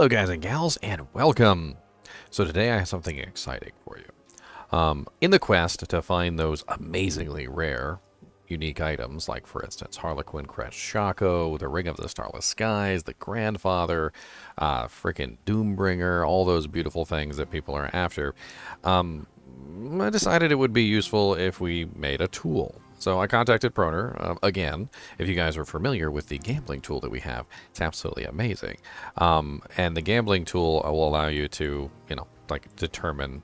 Hello guys and gals, and welcome! So today I have something exciting for you. In the quest to find those amazingly rare, unique items, like for instance Harlequin Crest Shako, the Ring of the Starless Skies, the Grandfather, freaking Doombringer, all those beautiful things that people are after, I decided it would be useful if we made a tool. So I contacted Proner. Again, if you guys are familiar with the gambling tool that we have, it's absolutely amazing. And the gambling tool will allow you to, determine,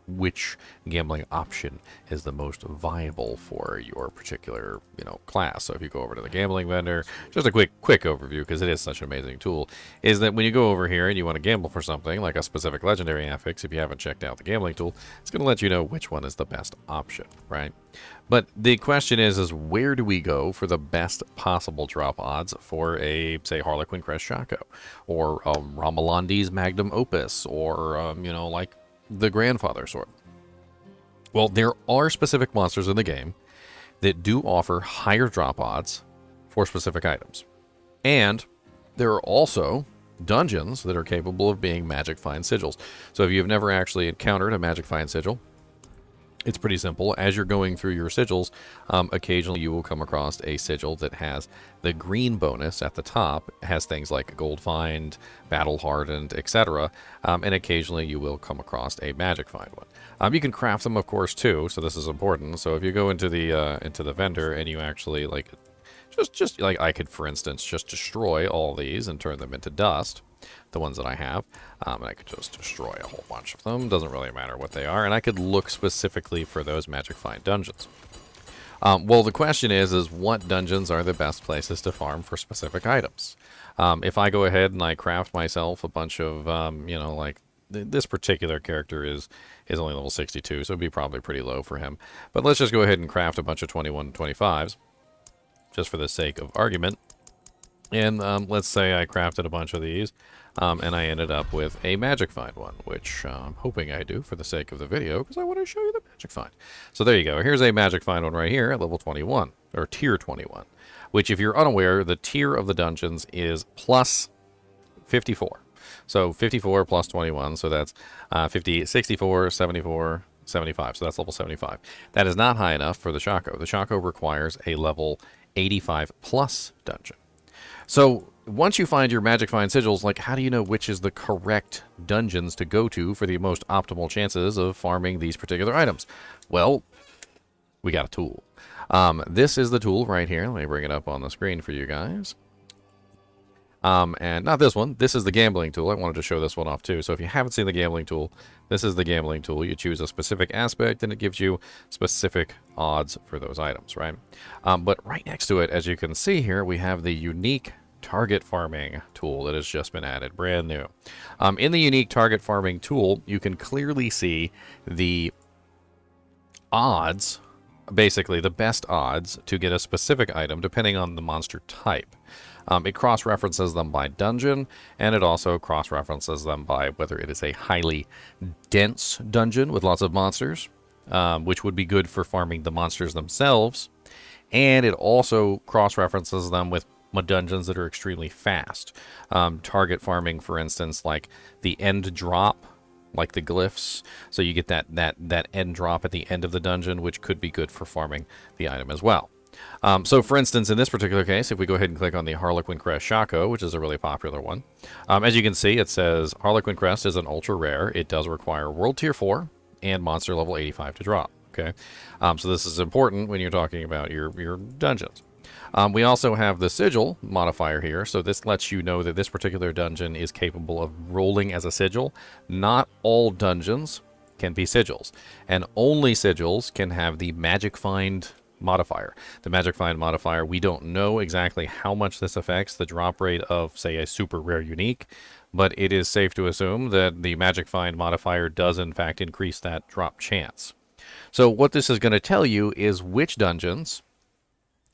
which gambling option is the most viable for your particular, class. So if you go over to the gambling vendor, just a quick overview, because it is such an amazing tool, is that when you go over here and you want to gamble for something, like a specific legendary affix, if you haven't checked out the gambling tool, it's going to let you know which one is the best option, right? But the question is where do we go for the best possible drop odds for a, say, Harlequin Crest Shako, or Ramalandi's Magnum Opus, or, like the Grandfather sword? Well, there are specific monsters in the game that do offer higher drop odds for specific items. And there are also dungeons that are capable of being Magic Find sigils. So if you've never actually encountered a Magic Find sigil, it's pretty simple. As you're going through your sigils, occasionally you will come across a sigil that has the green bonus at the top. It has things like Gold Find, Battle Hardened, etc. And occasionally you will come across a Magic Find one. You can craft them, of course, too. So this is important. So if you go into the vendor and you actually just like I could, for instance, just destroy all these and turn them into dust. The ones that I have, and I could just destroy a whole bunch of them. Doesn't really matter what they are, and I could look specifically for those Magic Find dungeons. Well, the question is what dungeons are the best places to farm for specific items? If I go ahead and I craft myself a bunch of, this particular character is only level 62, so it'd be probably pretty low for him. But let's just go ahead and craft a bunch of 21 25s, just for the sake of argument. And let's say I crafted a bunch of these, and I ended up with a Magic Find one, which I'm hoping I do for the sake of the video, because I want to show you the Magic Find. So there you go. Here's a Magic Find one right here at level 21, or tier 21, which, if you're unaware, the tier of the dungeons is plus 54. So 54 plus 21, so that's 64, 74, 75, so that's level 75. That is not high enough for the Shako. The Shako requires a level 85 plus dungeon. So once you find your Magic Find sigils, how do you know which is the correct dungeons to go to for the most optimal chances of farming these particular items? Well, we got a tool. This is the tool right here. Let me bring it up on the screen for you guys. And not this one. This is the gambling tool. I wanted to show this one off too. So if you haven't seen the gambling tool, this is the gambling tool. You choose a specific aspect and it gives you specific odds for those items, right? But right next to it, as you can see here, we have the unique target farming tool that has just been added, brand new. In the unique target farming tool, you can clearly see the odds, basically the best odds to get a specific item depending on the monster type. It cross-references them by dungeon, and it also cross-references them by whether it is a highly dense dungeon with lots of monsters, which would be good for farming the monsters themselves, and it also cross-references them with dungeons that are extremely fast. Target farming, for instance, like the end drop, like the glyphs, so you get that end drop at the end of the dungeon, which could be good for farming the item as well. So, for instance, in this particular case, if we go ahead and click on the Harlequin Crest Shako, which is a really popular one, as you can see, it says Harlequin Crest is an ultra rare. It does require World Tier 4 and Monster Level 85 to drop. Okay, so this is important when you're talking about your dungeons. We also have the sigil modifier here, so this lets you know that this particular dungeon is capable of rolling as a sigil. Not all dungeons can be sigils, and only sigils can have the Magic Find modifier. The Magic Find modifier, we don't know exactly how much this affects the drop rate of, say, a super rare unique, but it is safe to assume that the Magic Find modifier does in fact increase that drop chance. So what this is going to tell you is which dungeons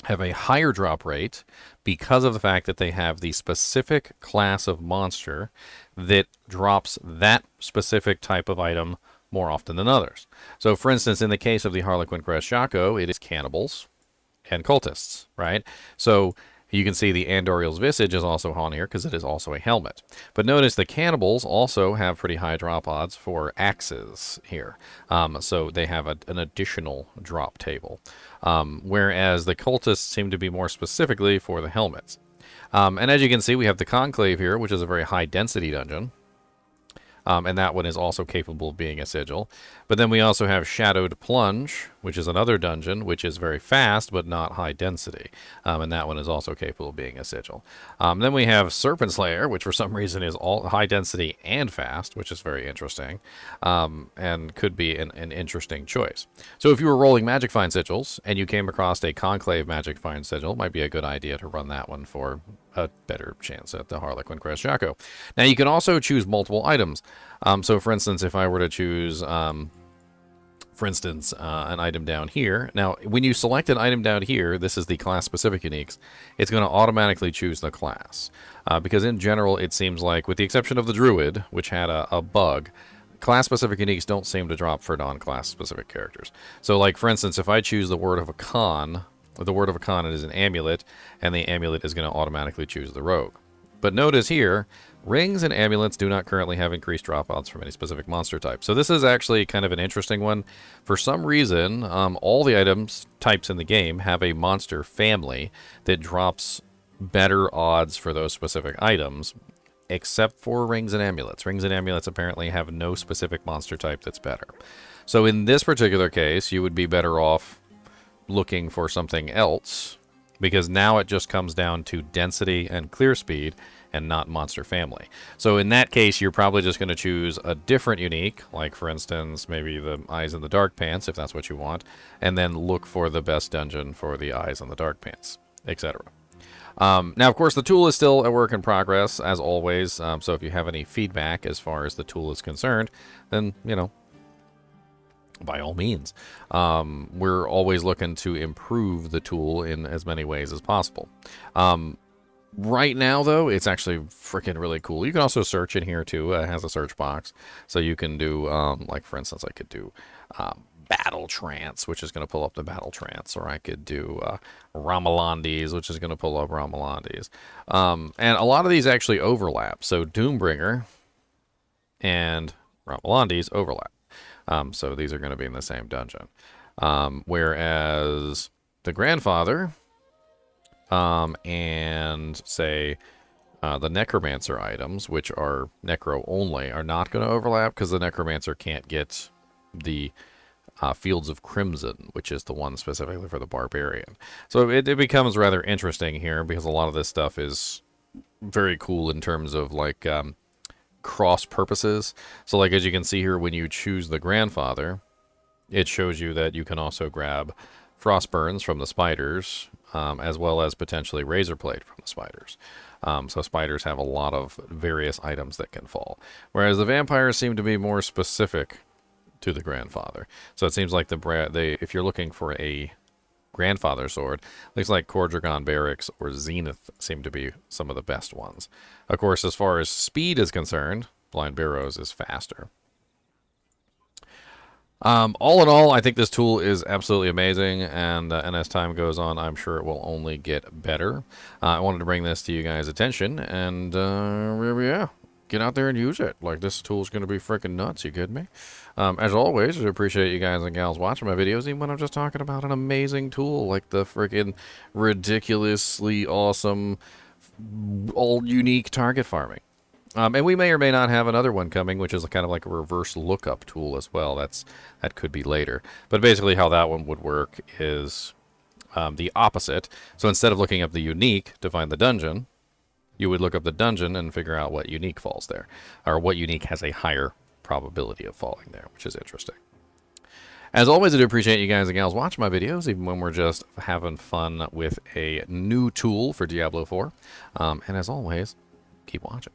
have a higher drop rate because of the fact that they have the specific class of monster that drops that specific type of item more often than others. So, for instance, in the case of the Harlequin Crest Shako, it is cannibals and cultists, right? So You can see the Andriel's Visage is also on here because it is also a helmet. But notice the cannibals also have pretty high drop odds for axes here. So they have an additional drop table. Whereas the cultists seem to be more specifically for the helmets. And as you can see, we have the Conclave here, which is a very high density dungeon. And that one is also capable of being a sigil. But then we also have Shadowed Plunge, which is another dungeon, which is very fast, but not high density. And that one is also capable of being a sigil. Then we have Serpent Slayer, which for some reason is all high density and fast, which is very interesting, and could be an interesting choice. So if you were rolling Magic Find sigils, and you came across a Conclave Magic Find sigil, it might be a good idea to run that one for a better chance at the Harlequin Crest Shako. Now, you can also choose multiple items. So, for instance, if I were to choose, an item down here. Now, when you select an item down here, this is the class-specific uniques, it's going to automatically choose the class. Because in general, it seems like, with the exception of the Druid, which had a bug, class-specific uniques don't seem to drop for non-class-specific characters. So, like, for instance, if I choose the Word of a Con, the Word of a Con is an amulet, and the amulet is going to automatically choose the rogue. But notice here, rings and amulets do not currently have increased drop odds from any specific monster type. So this is actually kind of an interesting one. For some reason, all the items types in the game have a monster family that drops better odds for those specific items, except for rings and amulets. Rings and amulets apparently have no specific monster type that's better. So in this particular case, you would be better off looking for something else, because now it just comes down to density and clear speed and not monster family. So in that case, you're probably just going to choose a different unique, like for instance, maybe the Eyes in the Dark Pants, if that's what you want, and then look for the best dungeon for the Eyes in the Dark Pants, etc. Now, of course, the tool is still a work in progress, as always, so if you have any feedback as far as the tool is concerned, then, by all means. We're always looking to improve the tool in as many ways as possible. Right now, though, it's actually freaking really cool. You can also search in here, too. It has a search box. So you can do, like, for instance, I could do Battle Trance, which is going to pull up the Battle Trance. Or I could do Ramalandes, which is going to pull up Ramalandes. And a lot of these actually overlap. So Doombringer and Ramalandes overlap. So these are going to be in the same dungeon. Whereas the Grandfather and, say, the Necromancer items, which are Necro only, are not going to overlap because the Necromancer can't get the Fields of Crimson, which is the one specifically for the Barbarian. So it becomes rather interesting here because a lot of this stuff is very cool in terms of, like, cross purposes. So, like, as you can see here, when you choose the Grandfather, it shows you that you can also grab Frostburns from the spiders, as well as potentially Razorblade from the spiders. So spiders have a lot of various items that can fall, whereas the vampires seem to be more specific to the Grandfather. So it seems like if you're looking for a Grandfather sword, looks like Cordragon Barracks or Zenith seem to be some of the best ones. Of course, as far as speed is concerned, Blind Barrows is faster. All in all, I think this tool is absolutely amazing, and as time goes on, I'm sure it will only get better. I wanted to bring this to you guys' attention, and yeah, get out there and use it. Like, this tool is going to be freaking nuts, you kidding me? As always, I appreciate you guys and gals watching my videos, even when I'm just talking about an amazing tool like the freaking ridiculously awesome all unique target farming. And we may or may not have another one coming, which is kind of like a reverse lookup tool as well. That could be later. But basically how that one would work is the opposite. So instead of looking up the unique to find the dungeon, you would look up the dungeon and figure out what unique falls there, or what unique has a higher probability of falling there, which is interesting. As always, I do appreciate you guys and gals watching my videos, even when we're just having fun with a new tool for Diablo 4. And as always, keep watching.